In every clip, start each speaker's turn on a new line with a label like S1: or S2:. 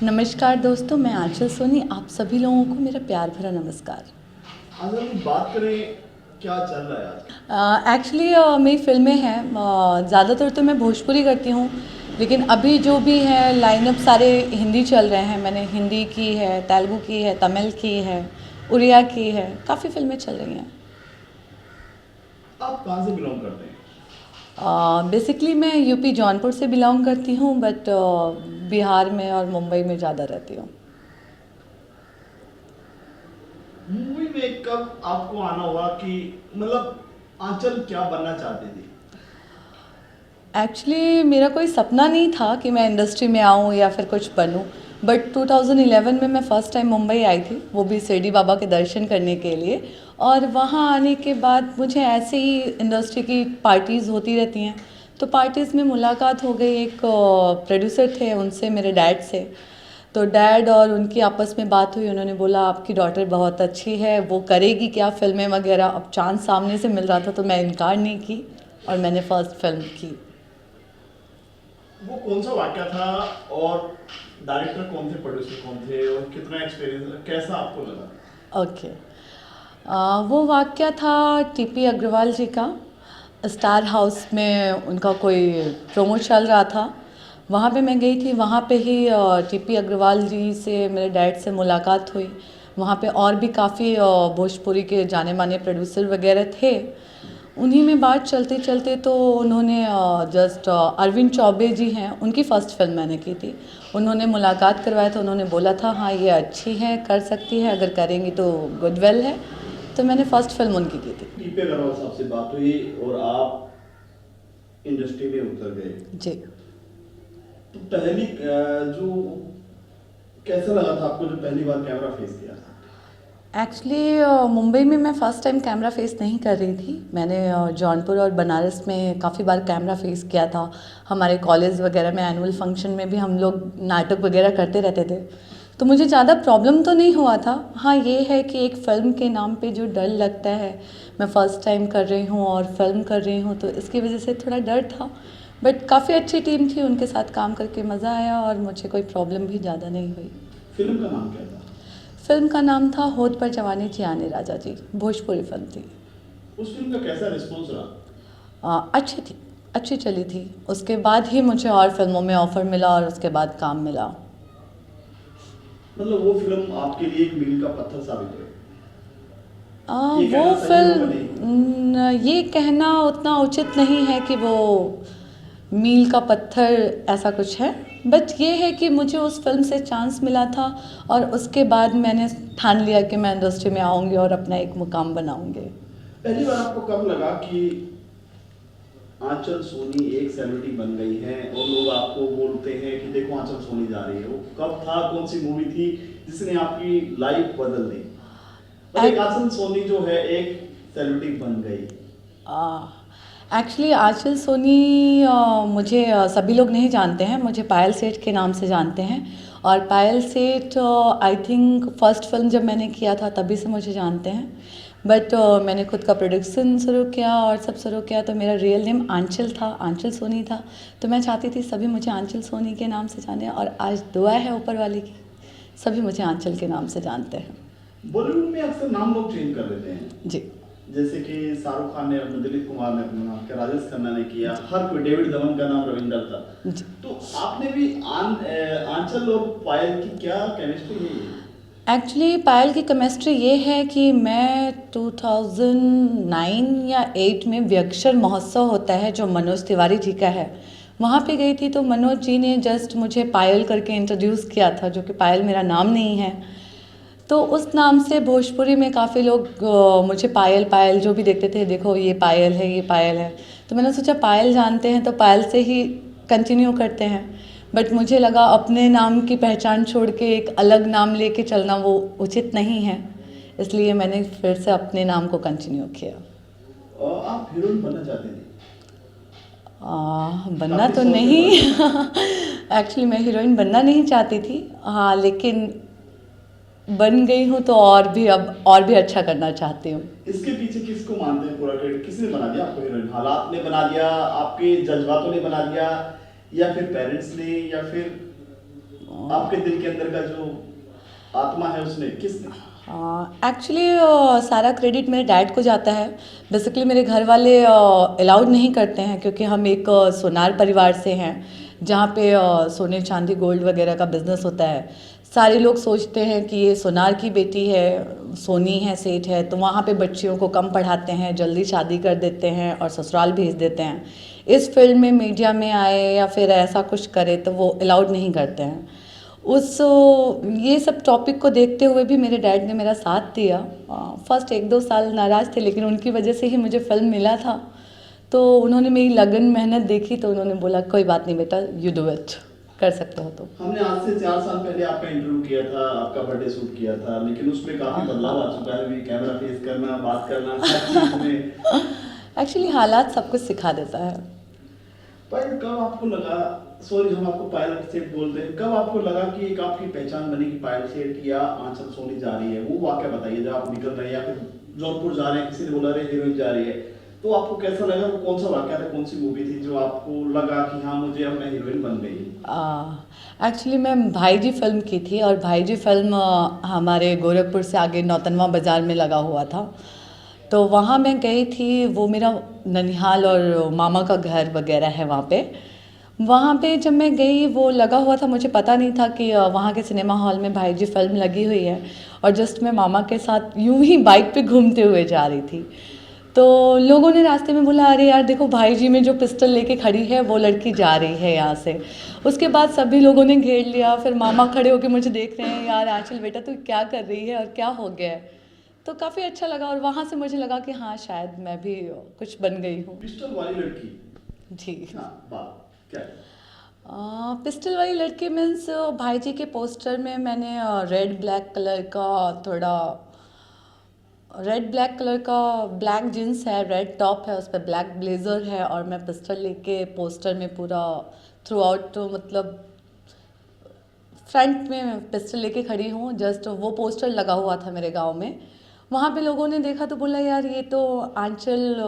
S1: नमस्कार दोस्तों, मैं आंचल सोनी। आप सभी लोगों को मेरा प्यार भरा नमस्कार।
S2: आज हम बात करें, क्या चल रहा है आज?
S1: एक्चुअली मेरी फ़िल्में हैं, ज़्यादातर तो मैं भोजपुरी करती हूँ, लेकिन अभी जो भी है लाइनअप सारे हिंदी चल रहे हैं। मैंने हिंदी की है, तेलुगु की है, तमिल की है, उड़िया की है, काफ़ी फ़िल्में चल रही हैं।
S2: आप कहाँ से बिलोंग करते हैं?
S1: बेसिकली मैं यूपी जौनपुर से बिलोंग करती हूँ, बट बिहार में और मुंबई में ज़्यादा रहती हूँ।
S2: मूवी में कब आपको आना हुआ कि मतलब आंचल क्या बनना चाहती थी?
S1: एक्चुअली मेरा कोई सपना नहीं था कि मैं इंडस्ट्री में आऊँ या फिर कुछ बनूँ, बट 2011 में मैं फ़र्स्ट टाइम मुंबई आई थी, वो भी शिरडी बाबा के दर्शन करने के लिए। और वहाँ आने के बाद मुझे ऐसे ही इंडस्ट्री की पार्टीज़ होती रहती हैं, तो पार्टीज़ में मुलाकात हो गई। एक प्रोड्यूसर थे, उनसे, मेरे डैड से। तो डैड और उनकी आपस में बात हुई, उन्होंने बोला आपकी डॉटर बहुत अच्छी है, वो करेगी क्या फिल्में वगैरह। अब चांस सामने से मिल रहा था तो मैं इनकार नहीं की और मैंने फ़र्स्ट फिल्म की।
S2: वो कौन सा वाक्य था और डायरेक्टर कौन थे, प्रोड्यूसर कौन थे और कितना एक्सपीरियंस कैसा आपको लगा?
S1: ओके। वो वाक़या था टीपी अग्रवाल जी का। स्टार हाउस में उनका कोई प्रोमो चल रहा था, वहाँ पे मैं गई थी। वहाँ पे ही टीपी अग्रवाल जी से मेरे डैड से मुलाकात हुई। वहाँ पे और भी काफ़ी भोजपुरी के जाने माने प्रोड्यूसर वगैरह थे। उन्हीं में बात चलते चलते तो उन्होंने जस्ट अरविंद चौबे जी हैं, उनकी फ़र्स्ट फिल्म मैंने की थी। उन्होंने मुलाकात करवाया तो उन्होंने बोला था हाँ ये अच्छी है, कर सकती है, अगर करेंगी तो गुडविल है। तो मैंने फ़र्स्ट फिल्म उनकी की थी।
S2: टीपे अग्रवाल साहब से बात हुई और आप इंडस्ट्री में उतर गए।
S1: जी।
S2: तो पहली जो कैसा लगा था आपको जब पहली बार कैमरा फेस किया?
S1: एक्चुअली मुंबई में मैं फ़र्स्ट टाइम कैमरा फेस नहीं कर रही थी। मैंने जौनपुर और बनारस में काफ़ी बार कैमरा फेस किया था। हमारे कॉलेज वगैरह में एनुअल फंक्शन में भी हम लोग नाटक वगैरह करते रहते थे, तो मुझे ज़्यादा प्रॉब्लम तो नहीं हुआ था। हाँ, ये है कि एक फ़िल्म के नाम पे जो डर लगता है, मैं फ़र्स्ट टाइम कर रही हूँ और फ़िल्म कर रही हूँ, तो इसकी वजह से थोड़ा डर था। बट काफ़ी अच्छी टीम थी, उनके साथ काम करके मज़ा आया और मुझे कोई प्रॉब्लम भी ज़्यादा नहीं हुई।
S2: फिल्म का नाम क्या था?
S1: फिल्म का नाम था होद पर जवानी जियाने राजा जी, भोजपुरी फिल्म थी।
S2: उस फिल्म का कैसा रिस्पॉन्स रहा?
S1: अच्छी थी, अच्छी चली थी। उसके बाद ही मुझे और फिल्मों में ऑफ़र मिला और उसके बाद काम मिला।
S2: मतलब वो फिल्म आपके लिए एक मील का पत्थर साबित हुई? ये
S1: वो
S2: कहना सही होगा नहीं?
S1: फिल्म, ये कहना उतना उचित नहीं है कि वो मील का पत्थर ऐसा कुछ है, बट ये है कि मुझे उस फिल्म से चांस मिला था और उसके बाद मैंने ठान लिया कि मैं इंडस्ट्री में आऊँगी और अपना एक मुकाम बनाऊँगी।
S2: पहली बार आपको कब लगा कि आंचल सोनी एक सेलिब्रिटी बन गई है और लोग आपको बोलते हैं कि देखो आंचल सोनी जा रही है? वो कब था, कौन सी मूवी थी जिसने आपकी लाइफ बदल दी? और एक आंचल सोनी जो है एक सेलिब्रिटी बन गई।
S1: एक्चुअली आंचल सोनी, मुझे सभी लोग नहीं जानते हैं, मुझे पायल सेठ के नाम से जानते हैं। और पायल सेठ आई थिंक फर्स्ट फिल्म जब मैंने किया था तभी से मुझे जानते हैं। बट मैंने खुद का प्रोडक्शन शुरू किया और सब शुरू किया तो मेरा रियल नेम आंचल था, आंचल सोनी था। तो मैं चाहती थी सभी मुझे आंचल सोनी के नाम से जाने, और आज दुआ है ऊपर वाले की, सभी मुझे आंचल के नाम से जानते हैं।
S2: बॉलीवुड में अक्सर नाम लोग चेंज कर देते हैं,
S1: जी।
S2: जैसे कि शाहरुख खान ने अपना, दिलीप कुमार ने अपना नाम किया, राजेश खन्ना ने किया, हर कोई, डेविड धवन का नाम रविंदर था।
S1: जी।
S2: तो आपने भी आंचल और पायल की क्या केमिस्ट्री है ये?
S1: एक्चुअली पायल की केमिस्ट्री ये है कि मैं 2009 या 8 में व्यक्षर महोत्सव होता है जो मनोज तिवारी जी का है, वहाँ पे गई थी। तो मनोज जी ने जस्ट मुझे पायल करके इंट्रोड्यूस किया था, जो कि पायल मेरा नाम नहीं है। तो उस नाम से भोजपुरी में काफ़ी लोग मुझे पायल पायल जो भी देखते थे, देखो ये पायल है, ये पायल है। तो मैंने सोचा पायल जानते हैं तो पायल से ही कंटिन्यू करते हैं। बट मुझे लगा अपने नाम की पहचान छोड़ के एक अलग नाम लेके चलना वो उचित नहीं है, इसलिए मैंने फिर से अपने नाम को कंटिन्यू किया।
S2: आप हीरोइन बनना चाहते थे?
S1: बनना
S2: काफी
S1: तो
S2: सोच के
S1: नहीं
S2: बाद।
S1: एक्चुअली मैं हीरोइन बनना नहीं चाहती थी, हाँ, लेकिन बन गई हूँ तो और भी, अब और भी अच्छा करना चाहती हूँ।
S2: इसके पीछे किसको मानते हैं पूरा क्रेडिट? किसने बना दिया आपको हीरोइन? हालात ने बना दिया, आपके जज्बातों ने बना दिया, या फिर पेरेंट्स ने, या फिर आपके दिल के अंदर का जो आत्मा है उसने किसने?
S1: एक्चुअली सारा क्रेडिट मेरे डैड को जाता है। बेसिकली मेरे घर वाले अलाउड नहीं करते हैं क्योंकि हम एक सोनार परिवार से हैं जहाँ पे सोने चांदी गोल्ड वगैरह का बिजनेस होता है। सारे लोग सोचते हैं कि ये सोनार की बेटी है, सोनी है, सेठ है, तो वहाँ पे बच्चियों को कम पढ़ाते हैं, जल्दी शादी कर देते हैं और ससुराल भेज देते हैं। इस फील्ड में मीडिया में आए या फिर ऐसा कुछ करे तो वो अलाउड नहीं करते हैं। उस ये सब टॉपिक को देखते हुए भी मेरे डैड ने मेरा साथ दिया। फर्स्ट 1-2 साल नाराज़ थे लेकिन उनकी वजह से ही मुझे फ़िल्म मिला था। तो उन्होंने मेरी लगन मेहनत देखी तो उन्होंने बोला कोई बात नहीं बेटा, यू डू इट, कर सकते हो तो।
S2: हमने आज से 4 साल पहले आपका इंटरव्यू किया था, आपका बर्थडे शूट किया था, लेकिन उसमें काफी बदलाव आ चुका है। अभी कैमरा फेस करना, बात करना, हर चीज में
S1: एक्चुअली हालात सब कुछ सिखा देता है।
S2: पर कब आपको लगा, सॉरी हम आपको पायल सेठ बोलते हैं, कब आपको लगा कि एक आपकी पहचान बनी कि पायल सेठ या आंचल सोनी जा रही है? वो वाकया बताइए जब आप निकल रहे हैं या फिर जौनपुर जा रहे हैं, किसी ने बोला रहे हीरोइन जा रही है, तो आपको कैसा लगा? वो कौन सा वाकया था, कौन सी मूवी थी जो आपको लगा कि हाँ मुझे अब मैं हीरोइन बन गई?
S1: एक्चुअली मैं भाईजी फिल्म की थी और भाईजी फिल्म हमारे गोरखपुर से आगे नौतनवा बाज़ार में लगा हुआ था। तो वहाँ मैं गई थी, वो मेरा ननिहाल और मामा का घर वगैरह है वहाँ पे। वहाँ पे जब मैं गई वो लगा हुआ था, मुझे पता नहीं था कि वहाँ के सिनेमा हॉल में भाईजी फिल्म लगी हुई है। और जस्ट मैं मामा के साथ यूं ही बाइक पे घूमते हुए जा रही थी तो लोगों ने रास्ते में बोला अरे यार देखो भाईजी में जो पिस्टल लेके खड़ी है वो लड़की जा रही है यहाँ से। उसके बाद सभी लोगों ने घेर लिया, फिर मामा खड़े होके मुझे देख रहे हैं, यार आंचल बेटा तू क्या कर रही है और क्या हो गया है। तो काफ़ी अच्छा लगा और वहाँ से मुझे लगा कि हाँ शायद मैं भी कुछ बन गई हूँ।
S2: पिस्टल वाली लड़की?
S1: जी
S2: हाँ, बात क्या है?
S1: पिस्टल वाली लड़की मीन्स भाईजी के पोस्टर में मैंने रेड ब्लैक कलर का थोड़ा रेड ब्लैक कलर का ब्लैक जीन्स है, रेड टॉप है, उस पर ब्लैक ब्लेज़र है और मैं पिस्टल लेके पोस्टर में पूरा थ्रू आउट तो मतलब फ्रंट में पिस्टल लेके खड़ी हूँ। जस्ट वो पोस्टर लगा हुआ था मेरे गांव में, वहाँ पे लोगों ने देखा तो बोला यार ये तो आंचल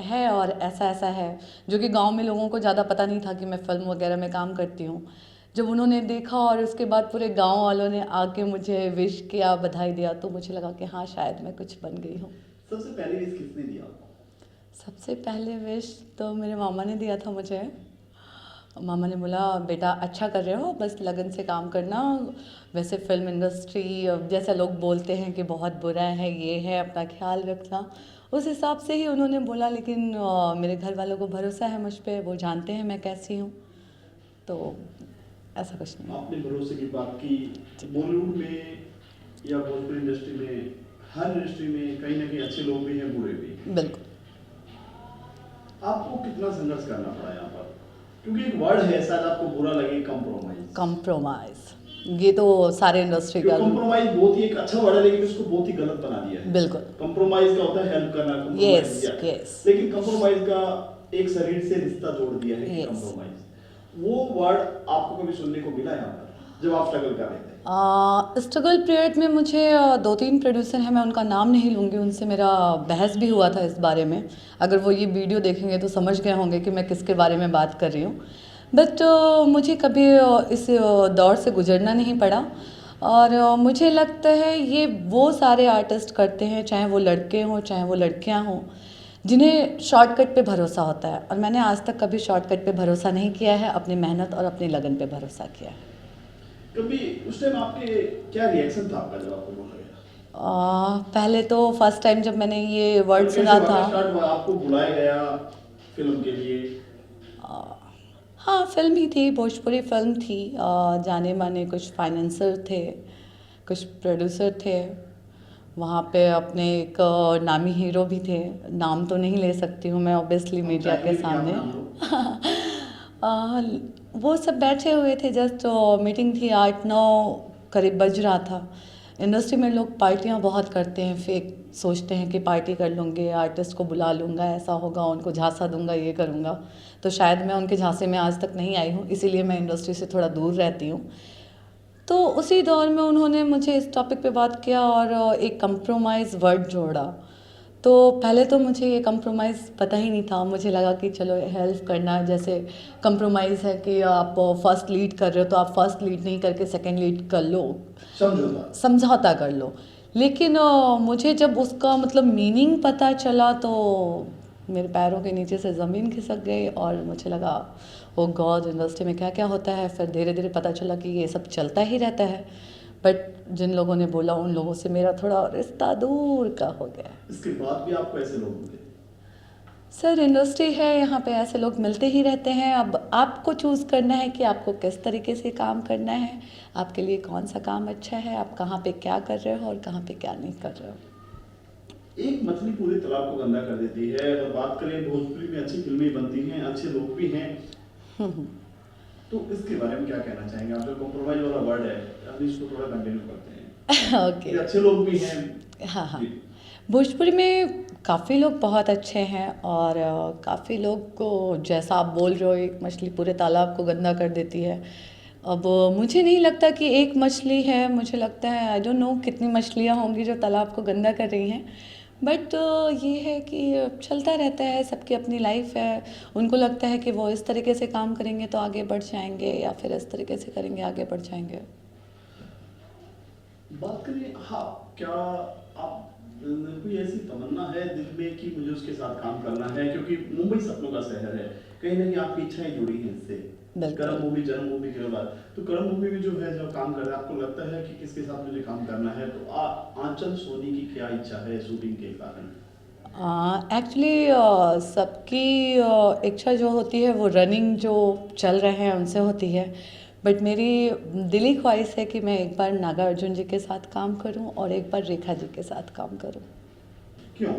S1: है और ऐसा ऐसा है, जो कि गांव में लोगों को ज़्यादा पता नहीं था कि मैं फ़िल्म वगैरह में काम करती हूँ। जब उन्होंने देखा और उसके बाद पूरे गांव वालों ने आके मुझे विश किया, बधाई दिया, तो मुझे लगा कि हाँ शायद मैं कुछ बन गई हूँ।
S2: सबसे पहली विश किसने दिया आपको?
S1: सबसे पहले विश तो मेरे मामा ने दिया था मुझे। मामा ने बोला बेटा अच्छा कर रहे हो, बस लगन से काम करना। वैसे फिल्म इंडस्ट्री जैसा लोग बोलते हैं कि बहुत बुरा है, ये है, अपना ख्याल रखना, उस हिसाब से ही उन्होंने बोला। लेकिन मेरे घर वालों को भरोसा है मुझ पे, वो जानते हैं मैं कैसी हूँ, तो ऐसा कुछ नहीं।
S2: आपने भरोसे की बात की। बॉलीवुड में या भोजपुरी इंडस्ट्री में, हर इंडस्ट्री में कहीं ना कहीं अच्छे लोग भी हैं, बुरे भी।
S1: बिल्कुल।
S2: आपको कितना संघर्ष करना पड़ा यहाँ पर? क्योंकि एक वर्ड है, शायद आपको बुरा लगे, कंप्रोमाइज।
S1: कंप्रोमाइज, ये तो सारे इंडस्ट्री का।
S2: कंप्रोमाइज बहुत ही एक अच्छा वर्ड है लेकिन उसको बहुत ही गलत बना दिया है।
S1: बिल्कुल।
S2: कंप्रोमाइज का होता है हेल्प करना,
S1: यस यस।
S2: लेकिन कंप्रोमाइज का एक शरीर से रिश्ता जोड़ दिया है। कंप्रोमाइज, वो वर्ड आपको कभी सुनने को मिला यहाँ पर जब आप स्ट्रगल कर रहे थे?
S1: स्ट्रगल पीरियड में मुझे 2-3 प्रोड्यूसर हैं, मैं उनका नाम नहीं लूँगी, उनसे मेरा बहस भी हुआ था इस बारे में। अगर वो ये वीडियो देखेंगे तो समझ गए होंगे कि मैं किसके बारे में बात कर रही हूँ। बट मुझे कभी इस दौर से गुजरना नहीं पड़ा और मुझे लगता है ये वो सारे आर्टिस्ट करते हैं, चाहे वो लड़के हों चाहे वो लड़कियाँ हों, जिन्हें शॉर्टकट पे भरोसा होता है। और मैंने आज तक कभी शॉर्टकट पे भरोसा नहीं किया है, अपनी मेहनत और अपनी लगन पे भरोसा किया है।
S2: कभी उस टाइम आपके क्या रिएक्शन था आपका जब आपको बोला गया?
S1: पहले तो फर्स्ट टाइम जब मैंने ये वर्ड सुना था,
S2: आपको बुलाया गया फिल्म के लिए?
S1: हाँ फिल्म ही थी, भोजपुरी फिल्म थी। जाने माने कुछ फाइनेंसर थे, कुछ प्रोड्यूसर थे, वहाँ पे अपने एक नामी हीरो भी थे, नाम तो नहीं ले सकती हूँ मैं ऑब्वियसली मीडिया के सामने। वो सब बैठे हुए थे, जस्ट मीटिंग थी, 8-9 करीब बज रहा था। इंडस्ट्री में लोग पार्टियाँ बहुत करते हैं, फेक सोचते हैं कि पार्टी कर लूँगे, आर्टिस्ट को बुला लूँगा, ऐसा होगा, उनको झांसा दूँगा, ये करूँगा। तो शायद मैं उनके झांसे में आज तक नहीं आई हूँ, इसीलिए मैं इंडस्ट्री से थोड़ा दूर रहती हूँ। तो उसी दौर में उन्होंने मुझे इस टॉपिक पे बात किया और एक कंप्रोमाइज़ वर्ड जोड़ा। तो पहले तो मुझे ये कंप्रोमाइज़ पता ही नहीं था, मुझे लगा कि चलो हेल्प करना जैसे कंप्रोमाइज़ है कि आप फर्स्ट लीड कर रहे हो तो आप फर्स्ट लीड नहीं करके सेकंड लीड कर लो,
S2: समझौता।
S1: समझौता कर लो। लेकिन मुझे जब उसका मतलब मीनिंग पता चला तो मेरे पैरों के नीचे से ज़मीन खिसक गई और मुझे लगा ओ गॉड, इंडस्ट्री में क्या क्या होता है। फिर धीरे धीरे पता चला कि ये सब चलता ही रहता है, बट जिन लोगों ने बोला उन लोगों से मेरा थोड़ा रिश्ता दूर का हो गया।
S2: इसके बाद भी आपको ऐसे लोग मिले?
S1: सर इंडस्ट्री है, यहाँ पे ऐसे लोग मिलते ही रहते हैं। अब आपको चूज़ करना है कि आपको किस तरीके से काम करना है, आपके लिए कौन सा काम अच्छा है, आप कहाँ पे क्या कर रहे हो और कहाँ पे क्या नहीं कर रहे हो।
S2: एक मछली पूरे तालाब को गंदा कर देती है। अगर बात करें भोजपुरी में अच्छी फिल्में बनती हैं, अच्छे लोग भी हैं, तो इसके बारे में क्या कहना चाहेंगे आप? जो कॉम्प्रोमाइज वाला वर्ड है, हम इसको थोड़ा कंटिन्यू करते हैं
S1: ओके।
S2: कि अच्छे लोग भी हैं।
S1: हाँ हाँ,
S2: जी।
S1: भोजपुरी में काफ़ी लोग बहुत अच्छे हैं और काफ़ी लोग को जैसा आप बोल रहे हो एक मछली पूरे तालाब को गंदा कर देती है। अब मुझे नहीं लगता कि एक मछली है, मुझे लगता है आई डोंट नो कितनी मछलियाँ होंगी जो तालाब को गंदा कर रही हैं। बट ये है कि चलता रहता है, सबकी अपनी लाइफ है। उनको लगता है कि वो इस तरीके से काम करेंगे तो आगे बढ़ जाएंगे या फिर इस तरीके से करेंगे आगे बढ़ जाएंगे।
S2: बात करें, हाँ, क्या आप कोई ऐसी तमन्ना है दिल में कि मुझे उसके साथ काम करना है? क्योंकि मुंबई सपनों का शहर है, कहीं ना कहीं आपकी इच्छाएं जुड़ी हैं इससे।
S1: बिल्कुल।
S2: कर्म मूवी, जन्म मूवी के बाद तो कर्म मूवी में जो है, जो काम कर रहे हैं, आपको लगता है कि किसके साथ मुझे काम करना है? तो आंचल सोनी की क्या इच्छा है शूटिंग के कारण?
S1: एक्चुअली सबकी इच्छा जो होती है वो रनिंग जो चल रहे हैं उनसे होती है। बट मेरी दिली ख्वाहिश है कि मैं एक बार नागा अर्जुन जी के साथ काम करूं और एक बार रेखा जी के साथ काम करूं।
S2: क्यों?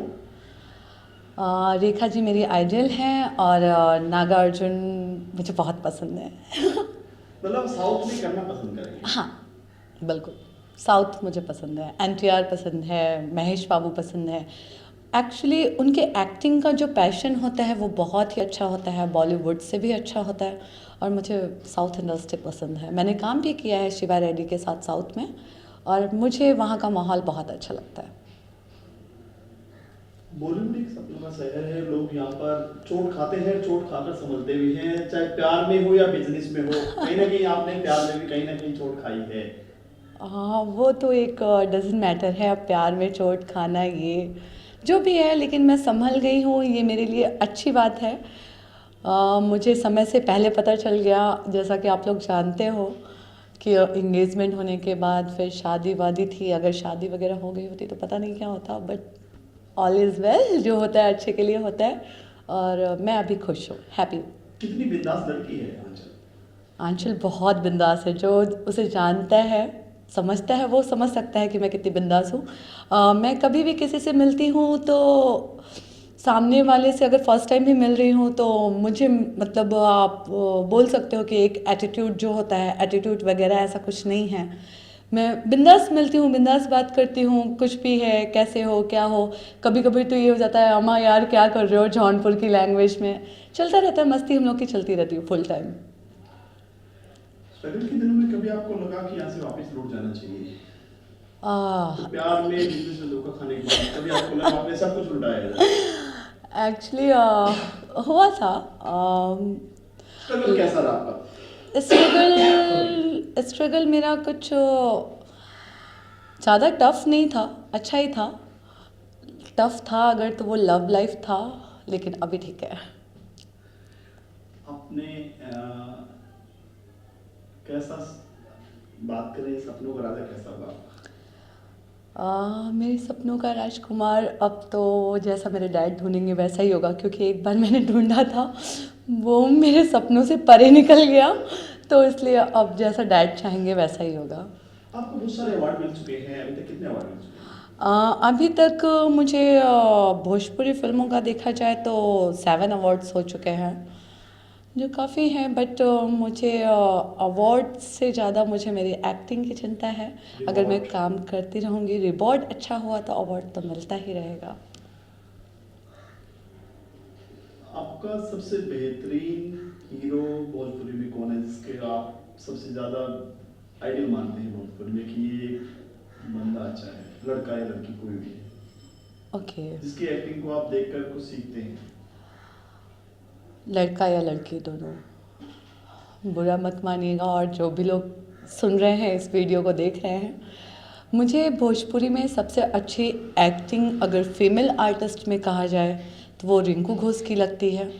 S1: रेखा जी मेरी आइडल हैं और नागा अर्जुन मुझे बहुत पसंद है।
S2: मतलब साउथ में करना पसंद करेंगे?
S1: हाँ बिल्कुल, साउथ मुझे पसंद है, एनटीआर पसंद है, महेश बाबू पसंद है। एक्चुअली उनके एक्टिंग का जो पैशन होता है वो बहुत ही अच्छा होता है, बॉलीवुड से भी अच्छा होता है और मुझे साउथ इंडस्ट्री पसंद है। मैंने काम भी किया है शिवा रेड्डी के साथ साउथ में और मुझे वहाँ का माहौल बहुत अच्छा लगता है।
S2: बॉलीवुड एक सपनों का शहर है, लोग यहाँ पर चोट खाते हैं, चोट खाकर समझते भी हैं, चाहे प्यार में हो या बिजनेस में हो। कहीं ना कहीं आपने प्यार में भी कहीं ना कहीं चोट खाई है।
S1: हाँ वो तो एक डजेंट मैटर है, अब प्यार में चोट खाना ये जो भी है, लेकिन मैं संभल गई हूँ, ये मेरे लिए अच्छी बात है। मुझे समय से पहले पता चल गया, जैसा कि आप लोग जानते हो कि इंगेजमेंट होने के बाद फिर शादी वादी थी। अगर शादी वगैरह हो गई होती तो पता नहीं क्या होता, बट ऑल इज़ वेल, जो होता है अच्छे के लिए होता है और मैं अभी खुश हूँ, हैप्पी हूँ।
S2: कितनी बिंदास लड़की है आंचल?
S1: आंचल बहुत बिंदास है, जो उसे जानता है समझता है वो समझ सकता है कि मैं कितनी बिंदास हूँ। मैं कभी भी किसी से मिलती हूँ तो सामने वाले से अगर फर्स्ट टाइम भी मिल रही हूँ तो मुझे मतलब आप बोल सकते हो कि एक एटीट्यूड जो होता है, एटीट्यूड वगैरह ऐसा कुछ नहीं है। मैं बिंदास मिलती हूँ, बिंदास बात करती हूँ, कुछ भी है, कैसे हो क्या हो। कभी कभी तो ये हो जाता है अम्मा यार क्या कर रहे हो, जौनपुर की लैंग्वेज में चलता रहता है, मस्ती हम लोग की चलती रहती है फुल टाइम।
S2: स्ट्रगल के दिनों में कभी आपको लगा कि यहाँ से वापस लौट जाना चाहिए? तो
S1: आ,
S2: प्यार में, बिजनेस में धोखा खाने के बाद कभी आपको लगा आपने सब कुछ लुटाया है?
S1: एक्चुअली हुआ था।
S2: स्ट्रगल कैसा रहा आपका?
S1: स्ट्रगल स्ट्रगल मेरा कुछ ज़्यादा टफ नहीं था, अच्छा ही था। टफ था अगर तो वो लव लाइफ था, लेकिन अभी ठीक है।
S2: आपने कैसा, बात करें सपनों का राजा कैसा हुआ?
S1: मेरे सपनों का राजकुमार अब तो जैसा मेरे डैड ढूंढेंगे वैसा ही होगा, क्योंकि एक बार मैंने ढूंढा था वो मेरे सपनों से परे निकल गया, तो इसलिए अब जैसा डैड चाहेंगे वैसा ही होगा।
S2: आपको बहुत सारे अवार्ड मिल चुके हैं, अभी तक कितने अवार्ड मिल चुके हैं?
S1: अभी तक मुझे भोजपुरी फिल्मों का देखा जाए तो 7 अवार्ड्स हो चुके हैं, जो काफ़ी हैं। बट मुझे अवार्ड से ज़्यादा मुझे मेरी एक्टिंग की चिंता है। अगर मैं
S2: रिवॉर्ड।
S1: काम करती रहूँगी, रिवॉर्ड अच्छा हुआ तो अवार्ड तो मिलता ही रहेगा।
S2: आपका सबसे बेहतरीन हीरो भोजपुरी में कौन है, जिसके आप सबसे ज्यादा आइडियल मानते हैं भोजपुरी में कि ये बंदा अच्छा है, लड़का या लड़की कोई भी है?
S1: ओके।
S2: जिसकी एक्टिंग को आप देखकर कुछ सीखते हैं?
S1: लड़का या लड़की दोनों, बुरा मत मानिएगा, और जो भी लोग सुन रहे हैं इस वीडियो को देख रहे हैं, मुझे भोजपुरी में सबसे अच्छी एक्टिंग अगर फीमेल आर्टिस्ट में कहा जाए तो वो रिंकू घोष की लगती है,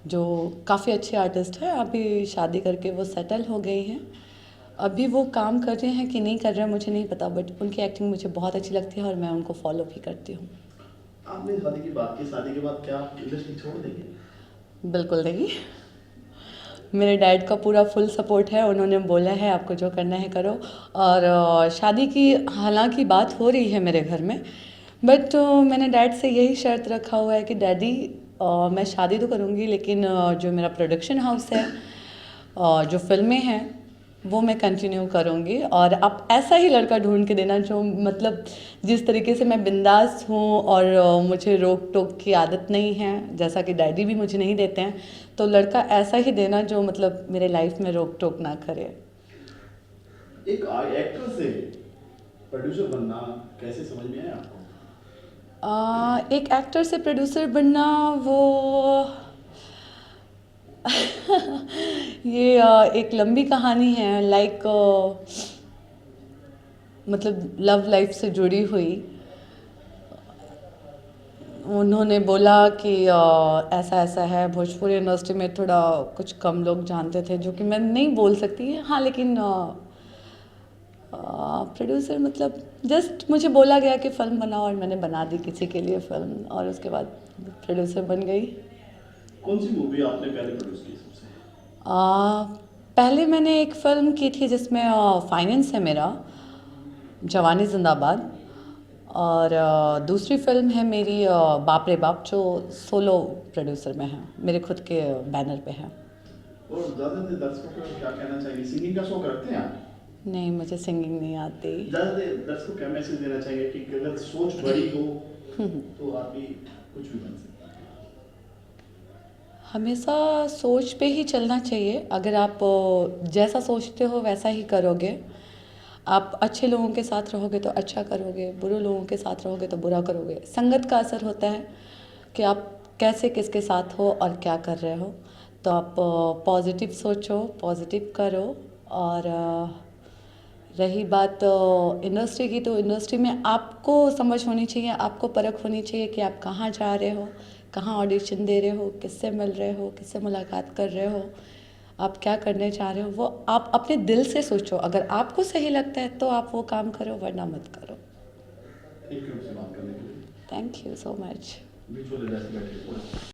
S1: जो काफ़ी अच्छी आर्टिस्ट है। अभी शादी करके वो सेटल हो गई हैं। अभी वो काम कर रहे हैं कि नहीं कर रहे हैं मुझे नहीं पता, बट उनकी एक्टिंग मुझे बहुत अच्छी लगती है और मैं उनको फॉलो भी करती हूँ।
S2: आपने शादी की बात की, शादी के बाद क्या आप इंडस्ट्री छोड़ देंगे?
S1: बिल्कुल नहीं। मेरे डैड का पूरा फुल सपोर्ट है, उन्होंने बोला है आपको जो करना है करो। और शादी की हालांकि बात हो रही है मेरे घर में, बट मैंने डैड से यही शर्त रखा हुआ है कि डैडी मैं शादी तो करूँगी लेकिन जो मेरा प्रोडक्शन हाउस है, जो फिल्में हैं वो मैं कंटिन्यू करूँगी, और आप ऐसा ही लड़का ढूंढ के देना जो मतलब जिस तरीके से मैं बिंदास हूँ और मुझे रोक टोक की आदत नहीं है, जैसा कि डैडी भी मुझे नहीं देते हैं, तो लड़का ऐसा ही देना जो मतलब मेरे लाइफ में रोक टोक ना करे।
S2: एक एक्टर से प्रोड्यूसर बनना कैसे समझ में आया आपको?
S1: एक एक्टर से प्रोड्यूसर बनना वो ये एक लंबी कहानी है, लाइक मतलब लव लाइफ से जुड़ी हुई। उन्होंने बोला कि ऐसा ऐसा है, भोजपुरी इंडस्ट्री में थोड़ा कुछ कम लोग जानते थे, जो कि मैं नहीं बोल सकती हाँ, लेकिन प्रोड्यूसर मतलब जस्ट मुझे बोला गया कि फ़िल्म बनाओ और मैंने बना दी किसी के लिए फ़िल्म, और उसके बाद प्रोड्यूसर बन गई।
S2: कौन सी मूवी आपने पहले प्रोड्यूस की सबसे?
S1: पहले मैंने एक फ़िल्म की थी जिसमें फाइनेंस है मेरा, जवानी जिंदाबाद, और दूसरी फिल्म है मेरी बाप रे बाप, जो सोलो प्रोड्यूसर में है, मेरे खुद के बैनर पे है।
S2: और ज़्यादातर दर्शकों को क्या कहना चाहिए? सिंगिंग का शौक रखते हैं आप?
S1: नहीं, मुझे सिंगिंग नहीं आती।
S2: ज़्यादातर दर्शकों को क्या मैसेज देना चाहिए कि अगर सोच बड़ी हो तो आप भी कुछ भी बन सकते हैं?
S1: हमेशा सोच पे ही चलना चाहिए। अगर आप जैसा सोचते हो वैसा ही करोगे। आप अच्छे लोगों के साथ रहोगे तो अच्छा करोगे, बुरे लोगों के साथ रहोगे तो बुरा करोगे। संगत का असर होता है कि आप कैसे किसके साथ हो और क्या कर रहे हो। तो आप पॉजिटिव सोचो, पॉजिटिव करो। और रही बात इंडस्ट्री की, तो इंडस्ट्री में आपको समझ होनी चाहिए, आपको परख होनी चाहिए कि आप कहाँ जा रहे हो, कहाँ ऑडिशन दे रहे हो, किससे मिल रहे हो, किससे मुलाकात कर रहे हो, आप क्या करने चाह रहे हो, वो आप अपने दिल से सोचो। अगर आपको सही लगता है तो आप वो काम करो, वरना मत करो।
S2: थैंक यू मुझसे बात करने के लिए।
S1: Thank you so much.
S2: Visual बैठे